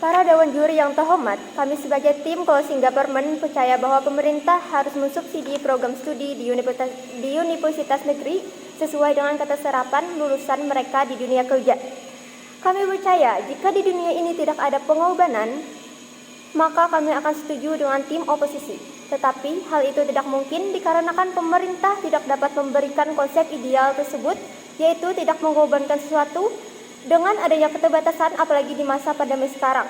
Para dewan juri yang terhormat, kami sebagai tim closing government percaya bahwa pemerintah harus mensubsidi program studi di universitas negeri sesuai dengan keterserapan lulusan mereka di dunia kerja. Kami percaya jika di dunia ini tidak ada pengorbanan, maka kami akan setuju dengan tim oposisi. Tetapi hal itu tidak mungkin dikarenakan pemerintah tidak dapat memberikan konsep ideal tersebut, yaitu tidak mengorbankan sesuatu dengan adanya keterbatasan apalagi di masa pandemi sekarang.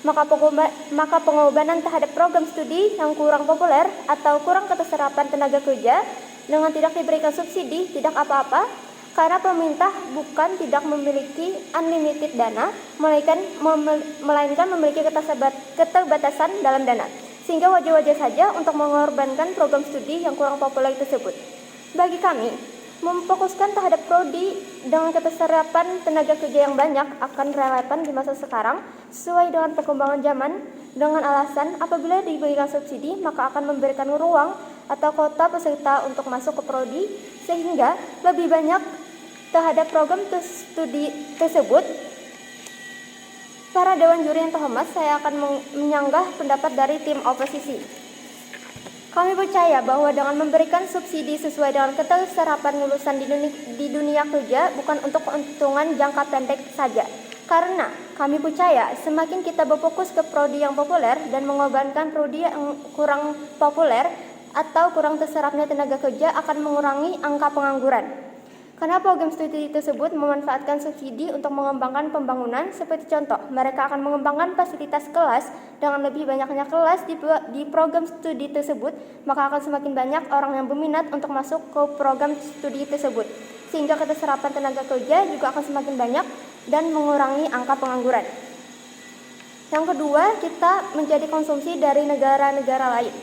Maka pengorbanan terhadap program studi yang kurang populer atau kurang keterserapan tenaga kerja dengan tidak diberikan subsidi tidak apa-apa, karena pemerintah bukan tidak memiliki unlimited dana, melainkan memiliki keterbatasan dalam dana, sehingga wajar-wajar saja untuk mengorbankan program studi yang kurang populer tersebut. Bagi kami, memfokuskan terhadap prodi dengan keterserapan tenaga kerja yang banyak akan relevan di masa sekarang sesuai dengan perkembangan zaman, dengan alasan apabila diberikan subsidi maka akan memberikan ruang atau kota peserta untuk masuk ke prodi sehingga lebih banyak terhadap program studi tersebut. Para dewan juri yang terhormat, saya akan menyanggah pendapat dari tim oposisi. Kami percaya bahwa dengan memberikan subsidi sesuai dengan keterserapan lulusan di dunia kerja bukan untuk keuntungan jangka pendek saja. Karena kami percaya semakin kita berfokus ke prodi yang populer dan mengorbankan prodi yang kurang populer atau kurang terserapnya tenaga kerja akan mengurangi angka pengangguran. Karena program studi tersebut memanfaatkan subsidi untuk mengembangkan pembangunan, seperti contoh, mereka akan mengembangkan fasilitas kelas dengan lebih banyaknya kelas di program studi tersebut, maka akan semakin banyak orang yang berminat untuk masuk ke program studi tersebut, sehingga keterserapan tenaga kerja juga akan semakin banyak dan mengurangi angka pengangguran. Yang kedua, kita menjadi konsumsi dari negara-negara lain.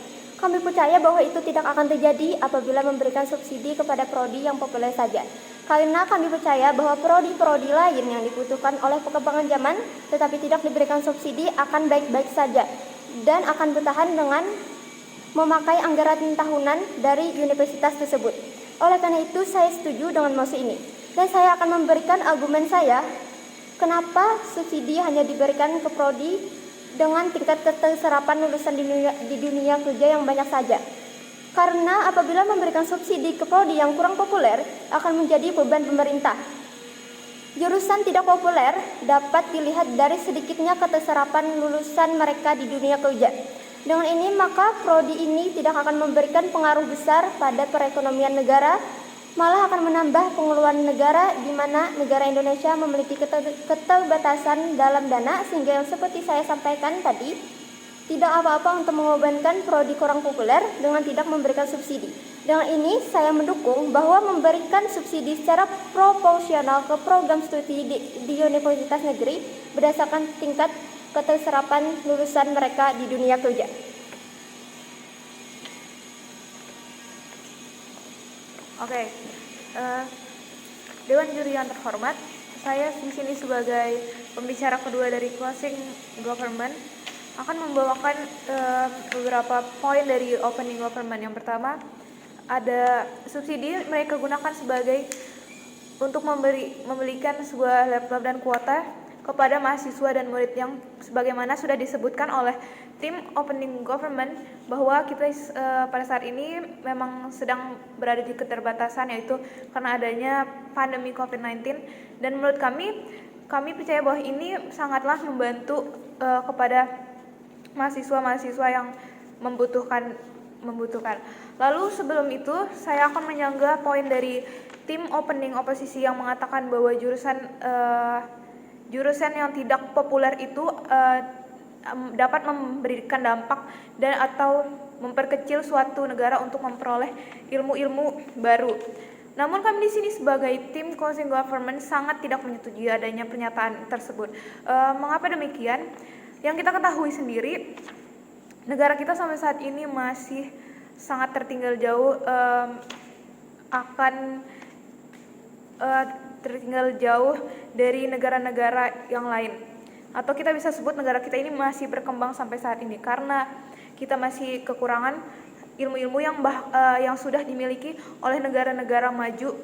Kami percaya bahwa itu tidak akan terjadi apabila memberikan subsidi kepada prodi yang populer saja. Karena kami percaya bahwa prodi-prodi lain yang dibutuhkan oleh perkembangan zaman tetapi tidak diberikan subsidi akan baik-baik saja dan akan bertahan dengan memakai anggaran tahunan dari universitas tersebut. Oleh karena itu, saya setuju dengan mosi ini. Dan saya akan memberikan argumen saya kenapa subsidi hanya diberikan ke prodi dengan tingkat keterserapan lulusan di dunia kerja yang banyak saja. Karena apabila memberikan subsidi ke prodi yang kurang populer akan menjadi beban pemerintah. Jurusan tidak populer dapat dilihat dari sedikitnya keterserapan lulusan mereka di dunia kerja. Dengan ini maka prodi ini tidak akan memberikan pengaruh besar pada perekonomian negara, malah akan menambah pengeluaran negara di mana negara Indonesia memiliki keterbatasan dalam dana sehingga yang seperti saya sampaikan tadi tidak apa-apa untuk mengorbankan prodi kurang populer dengan tidak memberikan subsidi. Dengan ini saya mendukung bahwa memberikan subsidi secara proporsional ke program studi di universitas negeri berdasarkan tingkat keterserapan lulusan mereka di dunia kerja. Oke, Dewan Juri yang terhormat, saya di sini sebagai pembicara kedua dari closing government akan membawakan beberapa poin dari opening government. Yang pertama, ada subsidi mereka gunakan sebagai untuk membelikan sebuah laptop dan kuota kepada mahasiswa dan murid yang sebagaimana sudah disebutkan oleh tim opening government bahwa kita pada saat ini memang sedang berada di keterbatasan, yaitu karena adanya pandemi COVID-19, dan menurut kami percaya bahwa ini sangatlah membantu kepada mahasiswa-mahasiswa yang membutuhkan. Lalu sebelum itu saya akan menyanggah poin dari tim opening oposisi yang mengatakan bahwa jurusan yang tidak populer itu dapat memberikan dampak dan atau memperkecil suatu negara untuk memperoleh ilmu-ilmu baru. Namun kami di sini sebagai tim closing government sangat tidak menyetujui adanya pernyataan tersebut. Mengapa demikian? Yang kita ketahui sendiri, negara kita sampai saat ini masih sangat tertinggal jauh tertinggal jauh dari negara-negara yang lain, atau kita bisa sebut negara kita ini masih berkembang sampai saat ini karena kita masih kekurangan ilmu-ilmu yang sudah dimiliki oleh negara-negara maju,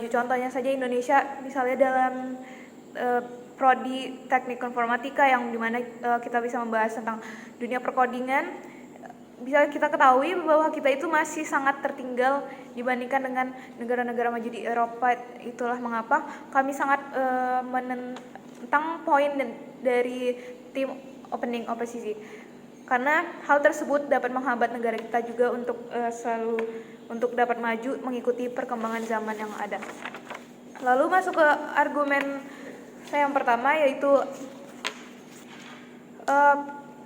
contohnya saja Indonesia misalnya prodi teknik informatika yang dimana kita bisa membahas tentang dunia perkodingan. Bisa kita ketahui bahwa kita itu masih sangat tertinggal dibandingkan dengan negara-negara maju di Eropa. Itulah mengapa kami sangat menentang poin dari tim opening oposisi, karena hal tersebut dapat menghambat negara kita juga untuk dapat maju mengikuti perkembangan zaman yang ada. Lalu masuk ke argumen saya yang pertama, yaitu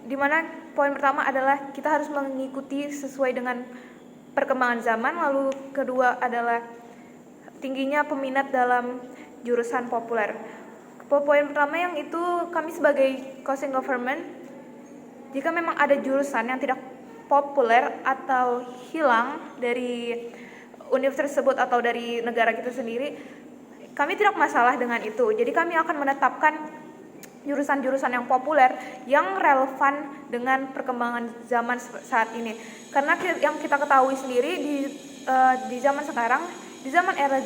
di mana poin pertama adalah kita harus mengikuti sesuai dengan perkembangan zaman. Lalu kedua adalah tingginya peminat dalam jurusan populer. Poin pertama yang itu, kami sebagai co-housing government, jika memang ada jurusan yang tidak populer atau hilang dari universitas tersebut atau dari negara kita sendiri, kami tidak masalah dengan itu. Jadi kami akan menetapkan jurusan-jurusan yang populer yang relevan dengan perkembangan zaman saat ini. Karena yang kita ketahui sendiri di zaman sekarang, di zaman era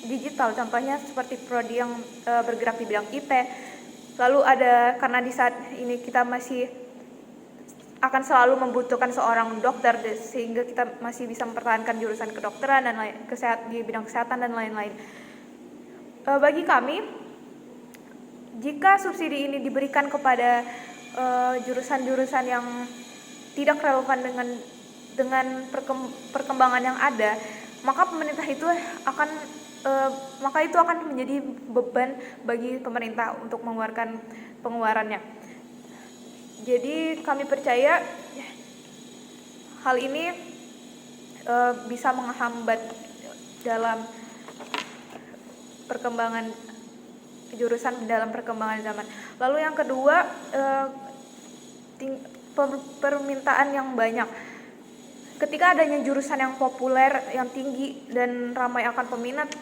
digital, contohnya seperti prodi yang bergerak di bidang IT, lalu ada, karena di saat ini kita masih akan selalu membutuhkan seorang dokter, sehingga kita masih bisa mempertahankan jurusan kedokteran dan di bidang kesehatan dan lain-lain. Bagi kami, jika subsidi ini diberikan kepada jurusan-jurusan yang tidak relevan dengan perkembangan yang ada, maka pemerintah itu akan menjadi beban bagi pemerintah untuk mengeluarkan pengeluarannya. Jadi kami percaya hal ini bisa menghambat dalam perkembangan jurusan dalam perkembangan zaman. Lalu yang kedua, permintaan yang banyak. Ketika adanya jurusan yang populer, yang tinggi dan ramai akan peminat,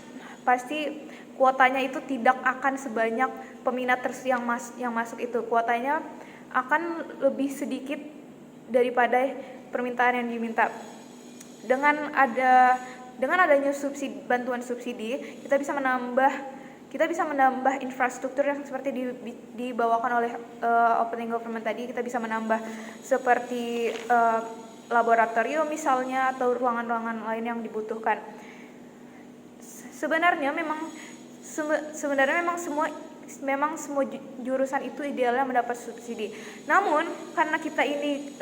pasti kuotanya itu tidak akan sebanyak peminat yang masuk itu. Kuotanya akan lebih sedikit daripada permintaan yang diminta. Dengan adanya bantuan subsidi, kita bisa menambah infrastruktur yang seperti dibawakan oleh opening government tadi. Kita bisa menambah seperti laboratorium misalnya, atau ruangan-ruangan lain yang dibutuhkan. Sebenarnya memang semua jurusan itu idealnya mendapat subsidi. Namun karena kita ini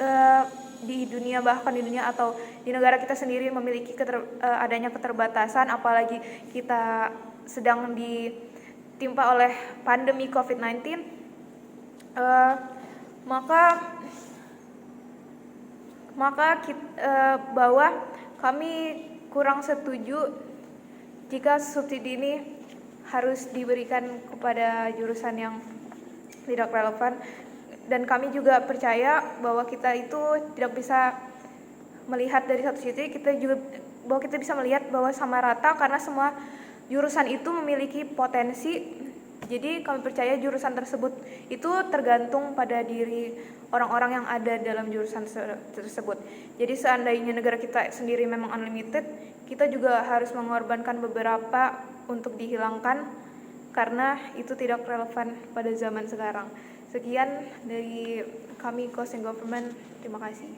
di dunia atau di negara kita sendiri memiliki adanya keterbatasan, apalagi kita sedang ditimpa oleh pandemi COVID-19, bahwa kami kurang setuju jika subsidi ini harus diberikan kepada jurusan yang tidak relevan. Dan kami juga percaya bahwa kita itu tidak bisa melihat dari satu sisi, kita bisa melihat bahwa sama rata, karena semua jurusan itu memiliki potensi. Jadi kami percaya jurusan tersebut itu tergantung pada diri orang-orang yang ada dalam jurusan tersebut. Jadi seandainya negara kita sendiri memang unlimited, kita juga harus mengorbankan beberapa untuk dihilangkan, karena itu tidak relevan pada zaman sekarang. Sekian dari kami co-housing government, terima kasih.